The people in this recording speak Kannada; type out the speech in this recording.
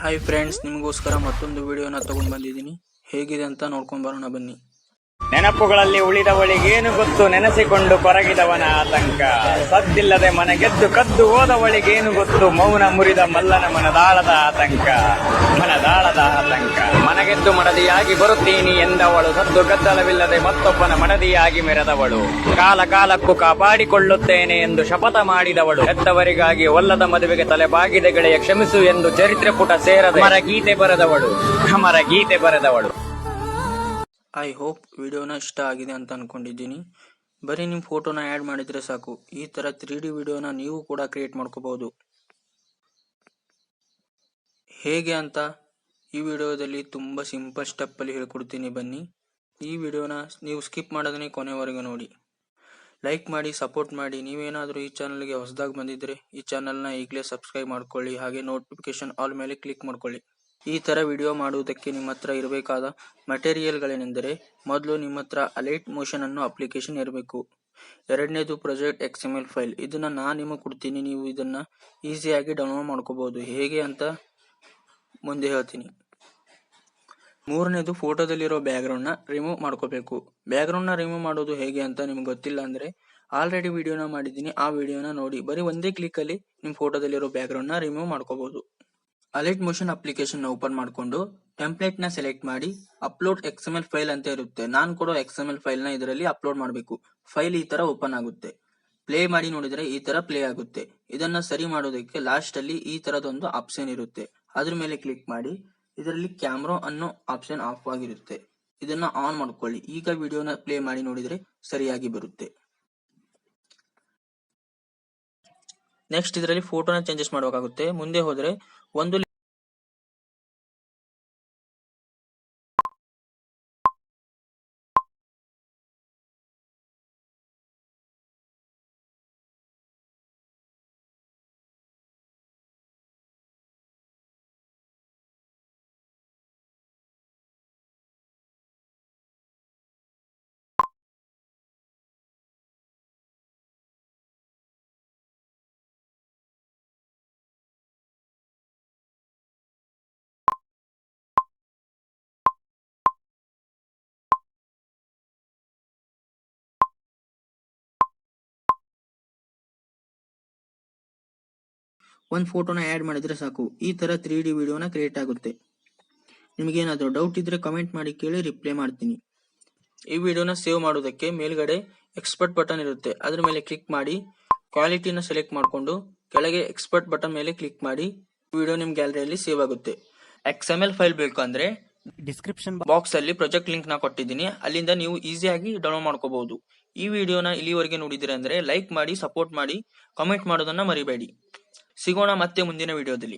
ಹಾಯ್ ಫ್ರೆಂಡ್ಸ್, ನಿಮಗೋಸ್ಕರ ಮತ್ತೊಂದು ವಿಡಿಯೋನ ತಗೊಂಡ್ ಬಂದಿದ್ದೀನಿ. ಹೇಗಿದೆ ಅಂತ ನೋಡ್ಕೊಂಡ್ ಬರೋಣ ಬನ್ನಿ. ನೆನಪುಗಳಲ್ಲಿ ಉಳಿದವಳಿಗೇನು ಗೊತ್ತು, ನೆನೆಸಿಕೊಂಡು ಕೊರಗಿದವನ ಆತಂಕ. ಸದ್ದಿಲ್ಲದೆ ಮನೆಗೆದ್ದು ಕದ್ದು ಹೋದವಳಿಗೇನು ಗೊತ್ತು, ಮೌನ ಮುರಿದ ಮಲ್ಲನ ಮನದಾಳದ ಆತಂಕ. ಮನಗೆದ್ದು ಮಡದಿಯಾಗಿ ಬರುತ್ತೀನಿ ಎಂದವಳು, ಸದ್ದು ಗದ್ದಲವಿಲ್ಲದೆ ಮತ್ತೊಬ್ಬನ ಮಡದಿಯಾಗಿ ಮೆರೆದವಳು. ಕಾಲಕ್ಕೂ ಕಾಪಾಡಿಕೊಳ್ಳುತ್ತೇನೆ ಎಂದು ಶಪಥ ಮಾಡಿದವಳು. ಹೆತ್ತವರಿಗಾಗಿ ಒಲ್ಲದ ಮದುವೆಗೆ ತಲೆಬಾಗಿದೆ ಗೆಳೆಯ, ಕ್ಷಮಿಸು ಎಂದು ಚರಿತ್ರೆ ಪುಟ ಸೇರದೆ ಅಮರ ಗೀತೆ ಬರೆದವಳು. ಐ ಹೋಪ್ ವಿಡಿಯೋನ ಇಷ್ಟ ಆಗಿದೆ ಅಂತ ಅನ್ಕೊಂಡಿದ್ದೀನಿ. ಬರೀ ನಿಮ್ಮ ಫೋಟೋನ ಆ್ಯಡ್ ಮಾಡಿದ್ರೆ ಸಾಕು. ಈ ತರ 3D ವಿಡಿಯೋನ ನೀವು ಕೂಡ ಕ್ರಿಯೇಟ್ ಮಾಡ್ಕೋಬಹುದು. ಹೇಗೆ ಅಂತ ಈ ವಿಡಿಯೋದಲ್ಲಿ ತುಂಬಾ ಸಿಂಪಲ್ ಸ್ಟೆಪ್ ಅಲ್ಲಿ ಹೇಳ್ಕೊಡ್ತೀನಿ ಬನ್ನಿ. ಈ ವಿಡಿಯೋನ ನೀವು ಸ್ಕಿಪ್ ಮಾಡೋದನ್ನೇ ಕೊನೆವರೆಗೂ ನೋಡಿ. ಲೈಕ್ ಮಾಡಿ, ಸಪೋರ್ಟ್ ಮಾಡಿ. ನೀವೇನಾದರೂ ಈ ಚಾನಲ್ಗೆ ಹೊಸದಾಗಿ ಬಂದಿದ್ರೆ ಈ ಚಾನಲ್ನ ಈಗಲೇ ಸಬ್ಸ್ಕ್ರೈಬ್ ಮಾಡ್ಕೊಳ್ಳಿ. ಹಾಗೆ ನೋಟಿಫಿಕೇಶನ್ ಆಲ್ ಮೇಲೆ ಕ್ಲಿಕ್ ಮಾಡ್ಕೊಳ್ಳಿ. ಈ ತರ ವಿಡಿಯೋ ಮಾಡುವುದಕ್ಕೆ ನಿಮ್ಮ ಹತ್ರ ಇರಬೇಕಾದ ಮೆಟೀರಿಯಲ್ಗಳೇನೆಂದರೆ, ಮೊದಲು ನಿಮ್ಮ ಹತ್ರ ಅಲೈಟ್ ಮೋಷನ್ ಅನ್ನೋ ಅಪ್ಲಿಕೇಶನ್ ಇರಬೇಕು. ಎರಡನೇದು ಪ್ರಾಜೆಕ್ಟ್ XML ಫೈಲ್. ಇದನ್ನ ನಾನು ನಿಮಗೆ ಕೊಡ್ತೀನಿ, ನೀವು ಇದನ್ನ ಈಸಿಯಾಗಿ ಡೌನ್ಲೋಡ್ ಮಾಡ್ಕೋಬಹುದು. ಹೇಗೆ ಅಂತ ಮುಂದೆ ಹೇಳ್ತೀನಿ. ಮೂರನೇದು ಫೋಟೋದಲ್ಲಿರೋ ಬ್ಯಾಕ್ಗ್ರೌಂಡ್ ನ ರಿಮೂವ್ ಮಾಡ್ಕೋಬೇಕು. ಬ್ಯಾಕ್ಗ್ರೌಂಡ್ ನ ರಿಮೂವ್ ಮಾಡೋದು ಹೇಗೆ ಅಂತ ನಿಮ್ಗೆ ಗೊತ್ತಿಲ್ಲ ಅಂದ್ರೆ ಆಲ್ರೆಡಿ ವಿಡಿಯೋನ ಮಾಡಿದ್ದೀನಿ, ಆ ವಿಡಿಯೋನ ನೋಡಿ. ಬರೀ ಒಂದೇ ಕ್ಲಿಕ್ ಅಲ್ಲಿ ನಿಮ್ ಫೋಟೋದಲ್ಲಿರೋ ಬ್ಯಾಕ್ಗ್ರೌಂಡ್ ನ ರಿಮೂವ್ ಮಾಡ್ಕೋಬಹುದು. ಅಲೈಟ್ ಮೋಷನ್ ಅಪ್ಲಿಕೇಶನ್ ನ ಓಪನ್ ಮಾಡಿಕೊಂಡು ಟೆಂಪ್ಲೇಟ್ ನ ಸೆಲೆಕ್ಟ್ ಮಾಡಿ ಅಪ್ಲೋಡ್ XML ಫೈಲ್ ಅಂತ ಇರುತ್ತೆ. ನಾನು ಕೊಡೋ XML ಫೈಲ್ ನ ಇದರಲ್ಲಿ ಅಪ್ಲೋಡ್ ಮಾಡಬೇಕು. ಫೈಲ್ ಈ ತರ ಓಪನ್ ಆಗುತ್ತೆ. ಪ್ಲೇ ಮಾಡಿ ನೋಡಿದ್ರೆ ಈ ತರ ಪ್ಲೇ ಆಗುತ್ತೆ. ಇದನ್ನ ಸರಿ ಮಾಡೋದಕ್ಕೆ ಲಾಸ್ಟ್ ಅಲ್ಲಿ ಈ ತರದೊಂದು ಆಪ್ಷನ್ ಇರುತ್ತೆ. ಅದ್ರ ಮೇಲೆ ಕ್ಲಿಕ್ ಮಾಡಿ. ಇದರಲ್ಲಿ ಕ್ಯಾಮ್ರಾ ಅನ್ನೋ ಆಪ್ಷನ್ ಆಫ್ ಆಗಿರುತ್ತೆ. ಇದನ್ನ ಆನ್ ಮಾಡ್ಕೊಳ್ಳಿ. ಈಗ ವಿಡಿಯೋನ ಪ್ಲೇ ಮಾಡಿ ನೋಡಿದ್ರೆ ಸರಿಯಾಗಿ ಬರುತ್ತೆ. ನೆಕ್ಸ್ಟ್ ಇದರಲ್ಲಿ ಫೋಟೋನ ಚೇಂಜಸ್ ಮಾಡಬೇಕಾಗುತ್ತೆ. ಮುಂದೆ ಹೋದ್ರೆ ಒಂದು ಒಂದು ಫೋಟೋನ ಆಡ್ ಮಾಡಿದ್ರೆ ಸಾಕು. ಈ ತರ 3D ವಿಡಿಯೋನ ಕ್ರಿಯೇಟ್ ಆಗುತ್ತೆ. ನಿಮಗೇನಾದ್ರೂ ಡೌಟ್ ಇದ್ರೆ ಕಮೆಂಟ್ ಮಾಡಿ ಕೇಳಿ, ರಿಪ್ಲೈ ಮಾಡ್ತೀನಿ. ಈ ವಿಡಿಯೋನ ಸೇವ್ ಮಾಡೋದಕ್ಕೆ ಮೇಲ್ಗಡೆ ಎಕ್ಸ್ಪರ್ಟ್ ಬಟನ್ ಇರುತ್ತೆ. ಅದ್ರ ಮೇಲೆ ಕ್ಲಿಕ್ ಮಾಡಿ ಕ್ವಾಲಿಟಿನ ಸೆಲೆಕ್ಟ್ ಮಾಡ್ಕೊಂಡು ಕೆಳಗೆ ಎಕ್ಸ್ಪರ್ಟ್ ಬಟನ್ ಮೇಲೆ ಕ್ಲಿಕ್ ಮಾಡಿ. ವಿಡಿಯೋ ನಿಮ್ ಗ್ಯಾಲರಿಯಲ್ಲಿ ಸೇವ್ ಆಗುತ್ತೆ. XML ಫೈಲ್ ಬೇಕು ಅಂದ್ರೆ ಡಿಸ್ಕ್ರಿಪ್ಷನ್ ಬಾಕ್ಸ್ ಅಲ್ಲಿ ಪ್ರಾಜೆಕ್ಟ್ ಲಿಂಕ್ ನ ಕೊಟ್ಟಿದ್ದೀನಿ, ಅಲ್ಲಿಂದ ನೀವು ಈಸಿಯಾಗಿ ಡೌನ್ಲೋಡ್ ಮಾಡ್ಕೋಬಹುದು. ಈ ವಿಡಿಯೋನ ಇಲ್ಲಿವರೆಗೆ ನೋಡಿದ್ರೆ ಅಂದ್ರೆ ಲೈಕ್ ಮಾಡಿ, ಸಪೋರ್ಟ್ ಮಾಡಿ, ಕಾಮೆಂಟ್ ಮಾಡೋದನ್ನ ಮರಿಬೇಡಿ. ಸಿಗೋಣ ಮತ್ತೆ ಮುಂದಿನ ವಿಡಿಯೋದಲ್ಲಿ.